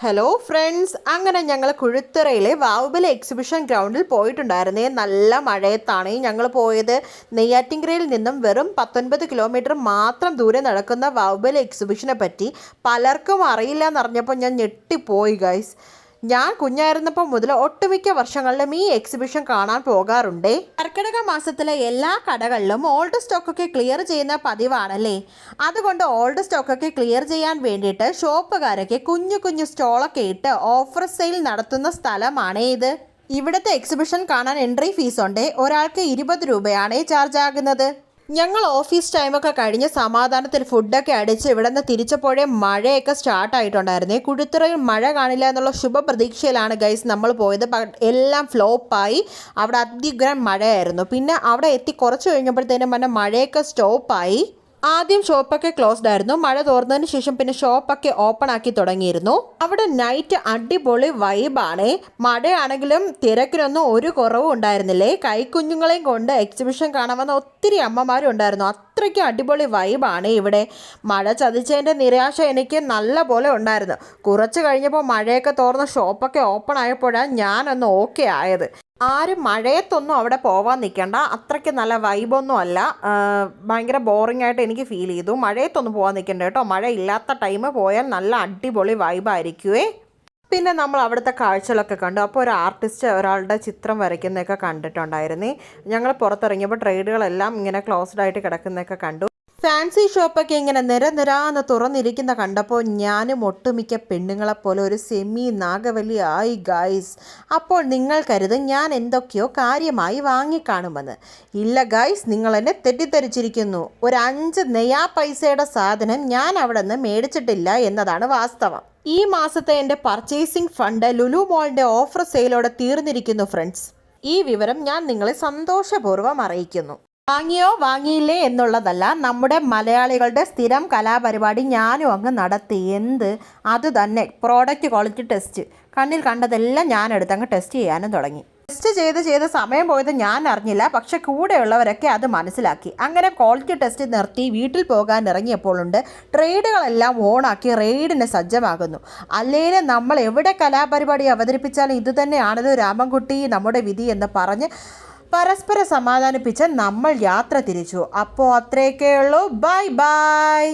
Hello friends, അങ്ങനെ ഞങ്ങൾ കുഴുത്തറയിലെ Baahubali exhibition ഗ്രൗണ്ടിൽ പോയിട്ടുണ്ടായിരുന്നേ. നല്ല മഴയത്താണ് ഞങ്ങൾ പോയത്. നെയ്യാറ്റിൻകരയിൽ നിന്നും വെറും 19 കിലോമീറ്റർ മാത്രം ദൂരെ നടക്കുന്ന ബാഹുബലി എക്സിബിഷനെ പറ്റി പലർക്കും അറിയില്ല എന്നറിഞ്ഞപ്പോൾ ഞാൻ ഞെട്ടിപ്പോയി ഗൈസ്. ഞാൻ കുഞ്ഞായിരുന്നപ്പോൾ മുതൽ ഒട്ടുമിക്ക വർഷങ്ങളിലും ഈ എക്സിബിഷൻ കാണാൻ പോകാറുണ്ട്. കർക്കിടക മാസത്തിലെ എല്ലാ കടകളിലും ഓൾഡ് സ്റ്റോക്കൊക്കെ ക്ലിയർ ചെയ്യുന്ന പതിവാണല്ലേ. അതുകൊണ്ട് ഓൾഡ് സ്റ്റോക്കൊക്കെ ക്ലിയർ ചെയ്യാൻ വേണ്ടിയിട്ട് ഷോപ്പുകാരൊക്കെ കുഞ്ഞു കുഞ്ഞു സ്റ്റോളൊക്കെ ഇട്ട് ഓഫർ സെയിൽ നടത്തുന്ന സ്ഥലമാണ് ഇത്. ഇവിടുത്തെ എക്സിബിഷൻ കാണാൻ എൻട്രി ഫീസ് ഉണ്ട്. ഒരാൾക്ക് 20 രൂപയാണ് ചാർജ് ആകുന്നത്. ഞങ്ങൾ ഓഫീസ് ടൈമൊക്കെ കഴിഞ്ഞ് സമാധാനത്തിൽ ഫുഡൊക്കെ അടിച്ച് ഇവിടെ നിന്ന് തിരിച്ചപ്പോഴേ മഴയൊക്കെ സ്റ്റാർട്ടായിട്ടുണ്ടായിരുന്നേ. കുഴുത്തറയിൽ മഴ കാണില്ല എന്നുള്ള ശുഭപ്രതീക്ഷയിലാണ് ഗൈസ് നമ്മൾ പോയത്. എല്ലാം ഫ്ലോപ്പായി. അവിടെ അതിഗ്രൻ മഴയായിരുന്നു. പിന്നെ അവിടെ എത്തി കുറച്ച് കഴിഞ്ഞപ്പോഴത്തേനും പിന്നെ മഴയൊക്കെ സ്റ്റോപ്പായി. ആദ്യം ഷോപ്പൊക്കെ ക്ലോസ്ഡ് ആയിരുന്നു. മഴ തോർന്നതിന് ശേഷം പിന്നെ ഷോപ്പൊക്കെ ഓപ്പൺ ആക്കി തുടങ്ങിയിരുന്നു. അവിടെ നൈറ്റ് അടിപൊളി വൈബാണ്. മഴയാണെങ്കിലും തിരക്കിനൊന്നും ഒരു കുറവും ഉണ്ടായിരുന്നില്ലേ. കൈക്കുഞ്ഞുങ്ങളെയും കൊണ്ട് എക്സിബിഷൻ കാണാൻ വന്ന ഒത്തിരി അമ്മമാരും ഉണ്ടായിരുന്നു. അത്രയ്ക്ക് അടിപൊളി വൈബാണ് ഇവിടെ. മഴ ചതിച്ചതിൻ്റെ നിരാശ എനിക്ക് നല്ല പോലെ ഉണ്ടായിരുന്നു. കുറച്ച് കഴിഞ്ഞപ്പോൾ മഴയൊക്കെ തോർന്ന ഷോപ്പൊക്കെ ഓപ്പൺ ആയപ്പോഴാണ് ഞാനൊന്ന് ഓക്കെ ആയത്. ആരും മഴയത്തൊന്നും അവിടെ പോവാൻ നിൽക്കേണ്ട. അത്രയ്ക്ക് നല്ല വൈബൊന്നും അല്ല. ഭയങ്കര ബോറിംഗ് ആയിട്ട് എനിക്ക് ഫീൽ ചെയ്തു. മഴയത്തൊന്നും പോകാൻ നിൽക്കേണ്ട കേട്ടോ. മഴ ഇല്ലാത്ത ടൈം പോയാൽ നല്ല അടിപൊളി വൈബായിരിക്കുവേ. പിന്നെ നമ്മൾ അവിടുത്തെ കാഴ്ചകളൊക്കെ കണ്ടു. അപ്പോൾ ഒരു ആർട്ടിസ്റ്റ് ഒരാളുടെ ചിത്രം വരയ്ക്കുന്നതൊക്കെ കണ്ടിട്ടുണ്ടായിരുന്നേ. ഞങ്ങൾ പുറത്തിറങ്ങിയപ്പോൾ ട്രേഡുകളെല്ലാം ഇങ്ങനെ ക്ലോസ്ഡ് ആയിട്ട് കിടക്കുന്നതൊക്കെ കണ്ടു. ഫാൻസി ഷോപ്പൊക്കെ ഇങ്ങനെ നിരനിരാന്ന് തുറന്നിരിക്കുന്ന കണ്ടപ്പോൾ ഞാനും ഒട്ടുമിക്ക പെണ്ണുങ്ങളെപ്പോലെ ഒരു സെമി നാഗവല്ലി ആയി ഗൈസ്. അപ്പോൾ നിങ്ങൾ കരുതും ഞാൻ എന്തൊക്കെയോ കാര്യമായി വാങ്ങിക്കാണുമെന്ന്. ഇല്ല ഗൈസ്, നിങ്ങൾ എന്നെ തെറ്റിദ്ധരിച്ചിരിക്കുന്നു. ഒരു 5 നെയ്യാ പൈസയുടെ സാധനം ഞാൻ അവിടെ നിന്ന് മേടിച്ചിട്ടില്ല എന്നതാണ് വാസ്തവം. ഈ മാസത്തെ എൻ്റെ പർച്ചേസിംഗ് ഫണ്ട് ലുലു മോളിൻ്റെ ഓഫർ സെയിലോടെ തീർന്നിരിക്കുന്നു ഫ്രണ്ട്സ്. ഈ വിവരം ഞാൻ നിങ്ങളെ സന്തോഷപൂർവ്വം അറിയിക്കുന്നു. വാങ്ങിയോ വാങ്ങിയില്ലേ എന്നുള്ളതല്ല, നമ്മുടെ മലയാളികളുടെ സ്ഥിരം കലാപരിപാടി ഞാനും അങ്ങ് നടത്തി. അത് തന്നെ, പ്രോഡക്റ്റ് ക്വാളിറ്റി ടെസ്റ്റ്. കണ്ണിൽ കണ്ടതെല്ലാം ഞാനെടുത്ത് അങ്ങ് ടെസ്റ്റ് ചെയ്യാനും തുടങ്ങി. ടെസ്റ്റ് ചെയ്ത് സമയം പോയത് ഞാൻ അറിഞ്ഞില്ല. പക്ഷെ കൂടെയുള്ളവരൊക്കെ അത് മനസ്സിലാക്കി. അങ്ങനെ ക്വാളിറ്റി ടെസ്റ്റ് നിർത്തി വീട്ടിൽ പോകാൻ ഇറങ്ങിയപ്പോഴുണ്ട് ട്രേഡുകളെല്ലാം ഓണാക്കി റെയ്ഡിന് സജ്ജമാകുന്നു. അല്ലെങ്കിലും നമ്മൾ എവിടെ കലാപരിപാടി അവതരിപ്പിച്ചാലും ഇത് തന്നെയാണല്ലോ രാമൻകുട്ടി നമ്മുടെ വിധി എന്ന് പറഞ്ഞ് പരസ്പരം സമാധാനിപ്പിച്ച് നമ്മൾ യാത്ര തിരിച്ചു. അപ്പോൾ അത്രയൊക്കെയുള്ളൂ. Bye bye.